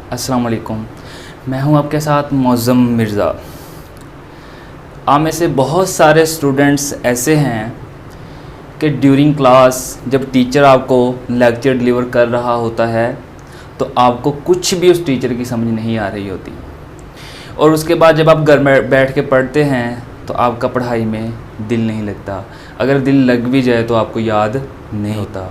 अस्सलाम वालेकुम। मैं हूं आपके साथ मौज़म मिर्ज़ा। आप में से बहुत सारे स्टूडेंट्स ऐसे हैं कि ड्यूरिंग क्लास जब टीचर आपको लेक्चर डिलीवर कर रहा होता है तो आपको कुछ भी उस टीचर की समझ नहीं आ रही होती, और उसके बाद जब आप घर में बैठ के पढ़ते हैं तो आपका पढ़ाई में दिल नहीं लगता। अगर दिल लग भी जाए तो आपको याद नहीं होता।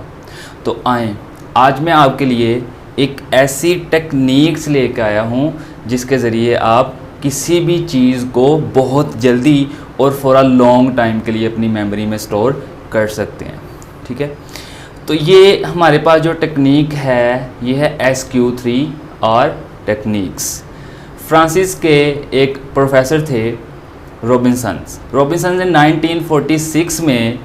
तो आएँ, आज मैं आपके लिए एक ऐसी टेक्निक्स लेकर आया हूँ जिसके ज़रिए आप किसी भी चीज़ को बहुत जल्दी और फॉर अ लॉन्ग टाइम के लिए अपनी मेमोरी में स्टोर कर सकते हैं। ठीक है, तो ये हमारे पास जो टेक्निक है ये है SQ3R टेक्निक्स। फ्रांसिस के एक प्रोफेसर थे रॉबिन्सन ने 1946 में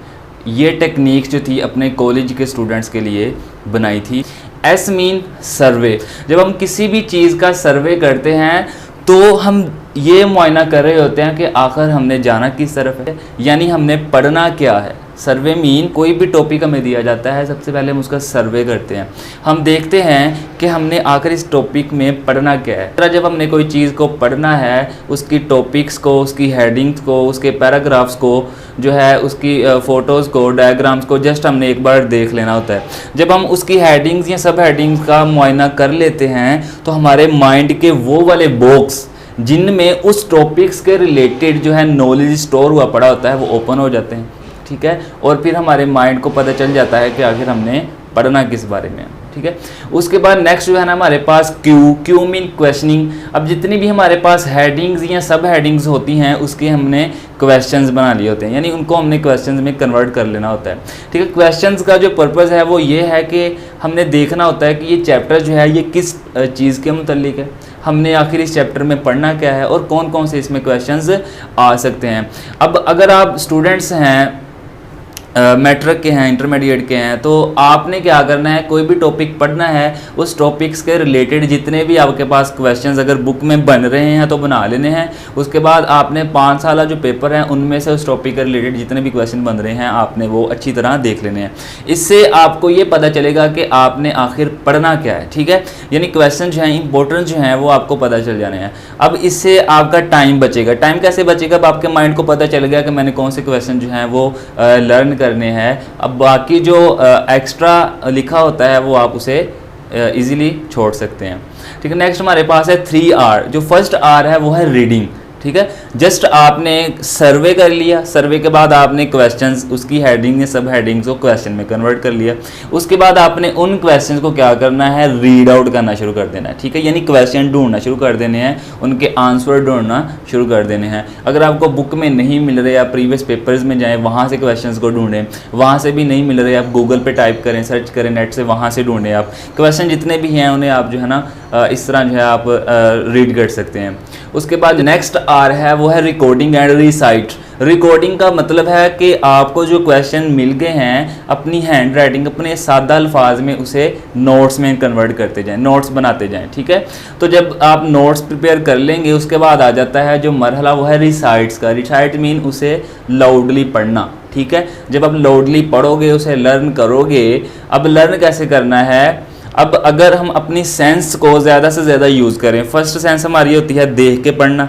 ये टेक्निक जो थी अपने कॉलेज के स्टूडेंट्स के लिए बनाई थी। एस मीन सर्वे। जब हम किसी भी चीज़ का सर्वे करते हैं तो हम ये मुआयना कर रहे होते हैं कि आखिर हमने जाना किस तरफ है, यानी हमने पढ़ना क्या है। सर्वे मीन कोई भी टॉपिक हमें दिया जाता है, सबसे पहले हम उसका सर्वे करते हैं। हम देखते हैं कि हमने आखिर इस टॉपिक में पढ़ना क्या है। जब हमने कोई चीज़ को पढ़ना है, उसकी टॉपिक्स को, उसकी हेडिंग्स को, उसके पैराग्राफ्स को, जो है उसकी फ़ोटोज़ को, डायग्राम्स को जस्ट हमने एक बार देख लेना होता है। जब हम उसकी हेडिंग्स या सब हेडिंग्स का मुआयना कर लेते हैं तो हमारे माइंड के वो वाले बॉक्स जिनमें उस टॉपिक्स के रिलेटेड जो है नॉलेज स्टोर हुआ पड़ा होता है वो ओपन हो जाते हैं। ठीक है, और फिर हमारे माइंड को पता चल जाता है कि आखिर हमने पढ़ना किस बारे में। ठीक है, उसके बाद नेक्स्ट जो है ना हमारे पास क्यू मीन क्वेश्चनिंग। अब जितनी भी हमारे पास हेडिंग्स या सब हेडिंग्स होती हैं उसके हमने क्वेश्चंस बना लिए होते हैं, यानी उनको हमने क्वेश्चंस में कन्वर्ट कर लेना होता है। ठीक है, क्वेश्चंस का जो पर्पज़ है वो ये है कि हमने देखना होता है कि ये चैप्टर जो है ये किस चीज़ के मुतल्लिक है, हमने आखिर इस चैप्टर में पढ़ना क्या है और कौन कौन से इसमें क्वेश्चंस आ सकते हैं। अब अगर आप स्टूडेंट्स हैं, मैट्रिक के हैं, इंटरमीडिएट के हैं, तो आपने क्या करना है, कोई भी टॉपिक पढ़ना है उस टॉपिक्स के रिलेटेड जितने भी आपके पास क्वेश्चंस अगर बुक में बन रहे हैं तो बना लेने हैं। उसके बाद आपने 5 साल जो पेपर हैं उनमें से उस टॉपिक के रिलेटेड जितने भी क्वेश्चन बन रहे हैं आपने वो अच्छी तरह देख लेने हैं। इससे आपको ये पता चलेगा कि आपने आखिर पढ़ना क्या है। ठीक है, यानी क्वेश्चन जो हैं इंपॉर्टेंट जो हैं वो आपको पता चल जाने हैं। अब इससे आपका टाइम बचेगा। टाइम कैसे बचेगा? अब आपके माइंड को पता चल गया कि मैंने कौन से क्वेश्चन जो हैं वो लर्न करने हैं। अब बाकी जो एक्स्ट्रा लिखा होता है वो आप उसे इजीली छोड़ सकते हैं। ठीक है, नेक्स्ट हमारे पास है 3R। जो फर्स्ट R है वो है रीडिंग। ठीक है, जस्ट आपने सर्वे कर लिया, सर्वे के बाद आपने क्वेश्चंस, उसकी हेडिंग या सब हेडिंग्स को क्वेश्चन में कन्वर्ट कर लिया। उसके बाद आपने उन क्वेश्चंस को क्या करना है, रीड आउट करना शुरू कर देना है। ठीक है, यानी क्वेश्चन ढूंढना शुरू कर देने हैं, उनके आंसर ढूंढना शुरू कर देने हैं। अगर आपको बुक में नहीं मिल रहे, आप प्रीवियस पेपर्स में जाएँ, वहाँ से क्वेश्चन को ढूंढें। वहाँ से भी नहीं मिल रहे, आप गूगल पर टाइप करें, सर्च करें नेट से, वहाँ से ढूंढें। आप क्वेश्चन जितने भी हैं उन्हें आप जो है ना इस तरह जो है आप रीड कर सकते हैं। उसके बाद नेक्स्ट R है वो है रिकॉर्डिंग एंड रिसाइट। रिकॉर्डिंग का मतलब है कि आपको जो क्वेश्चन मिल गए हैं अपनी हैंड राइटिंग, अपने सादा अल्फाज में उसे नोट्स में कन्वर्ट करते जाएं, नोट्स बनाते जाएं। ठीक है, तो जब आप नोट्स प्रिपेयर कर लेंगे उसके बाद आ जाता है जो मरहला वो है रिसाइट्स का। रिसाइट मीन उसे लाउडली पढ़ना। ठीक है, जब आप लाउडली पढ़ोगे उसे लर्न करोगे। अब लर्न कैसे करना है? अब अगर हम अपनी सेंस को ज़्यादा से ज़्यादा यूज़ करें, फर्स्ट सेंस हमारी होती है देख के पढ़ना,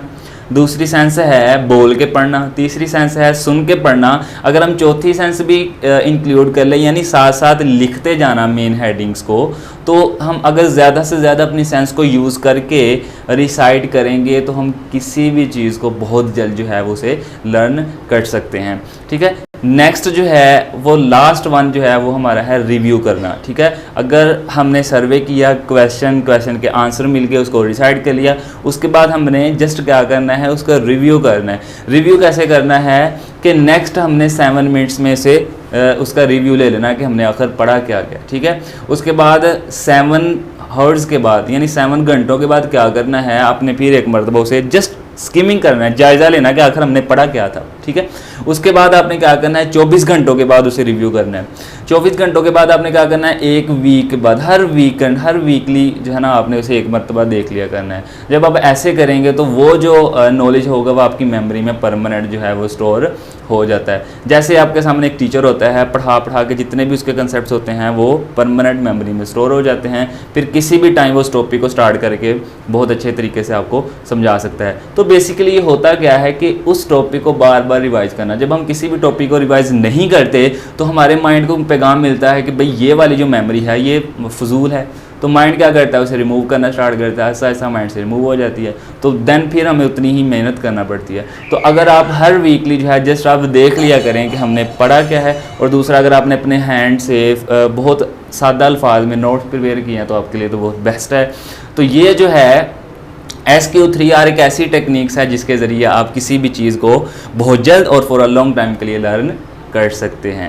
दूसरी सेंस है बोल के पढ़ना, तीसरी सेंस है सुन के पढ़ना। अगर हम चौथी सेंस भी इंक्लूड कर लें, यानी साथ साथ लिखते जाना मेन हेडिंग्स को, तो हम अगर ज़्यादा से ज़्यादा अपनी सेंस को यूज़ करके रिसाइट करेंगे तो हम किसी भी चीज़ को बहुत जल्द जो है वो उसे लर्न कर सकते हैं। ठीक है, नेक्स्ट जो है वो लास्ट वन जो है वो हमारा है रिव्यू करना। ठीक है, अगर हमने सर्वे किया, क्वेश्चन के आंसर मिल गए, उसको रिसाइड कर लिया, उसके बाद हमने जस्ट क्या करना है, उसका रिव्यू करना है। रिव्यू कैसे करना है कि नेक्स्ट हमने 7 मिनट्स में से उसका रिव्यू ले लेना कि हमने आखिर पढ़ा क्या क्या। ठीक है, उसके बाद 7 हॉर्स के बाद यानी 7 घंटों के बाद क्या करना है, आपने फिर एक मरतबा उसे जस्ट स्किमिंग करना है, जायज़ा लेना कि आखिर हमने पढ़ा क्या था। ठीक है। उसके बाद आपने क्या करना है, 24 घंटों के बाद उसे रिव्यू करना है। 24 घंटों के बाद आपने क्या करना है, एक वीक के बाद, हर वीकेंड, हर वीकली जो है ना, आपने उसे एक मरतबा देख लिया करना है। जब आप ऐसे करेंगे तो वो जो नॉलेज होगा वो आपकी मेमोरी में परमानेंट जो है वो स्टोर हो जाता है। जैसे आपके सामने एक टीचर होता है, पढ़ा के जितने भी उसके कंसेप्ट्स होते हैं वो परमानेंट मेमोरी में स्टोर हो जाते हैं। फिर किसी भी टाइम वो उस टॉपिक को स्टार्ट करके बहुत अच्छे तरीके से आपको समझा सकता है। तो बेसिकली ये होता क्या है कि उस टॉपिक को बार बार रिवाइज करना। जब हम किसी भी टॉपिक को रिवाइज नहीं करते तो हमारे माइंड को पैगाम मिलता है कि भाई ये वाली जो मेमोरी है ये फजूल है, तो माइंड क्या करता है, उसे रिमूव करना स्टार्ट करता है, ऐसा ऐसा माइंड से रिमूव हो जाती है। तो देन फिर हमें उतनी ही मेहनत करना पड़ती है। तो अगर आप हर वीकली जो है जस्ट आप देख लिया करें कि हमने पढ़ा क्या है, और दूसरा अगर आपने अपने हैंड से बहुत सादा अल्फाज में नोट्स प्रिपेयर किए हैं तो आपके लिए तो बहुत बेस्ट है। तो ये जो है SQ3R एक ऐसी टेक्निक्स है जिसके ज़रिए आप किसी भी चीज़ को बहुत जल्द और फॉर अ लॉन्ग टाइम के लिए लर्न कर सकते हैं।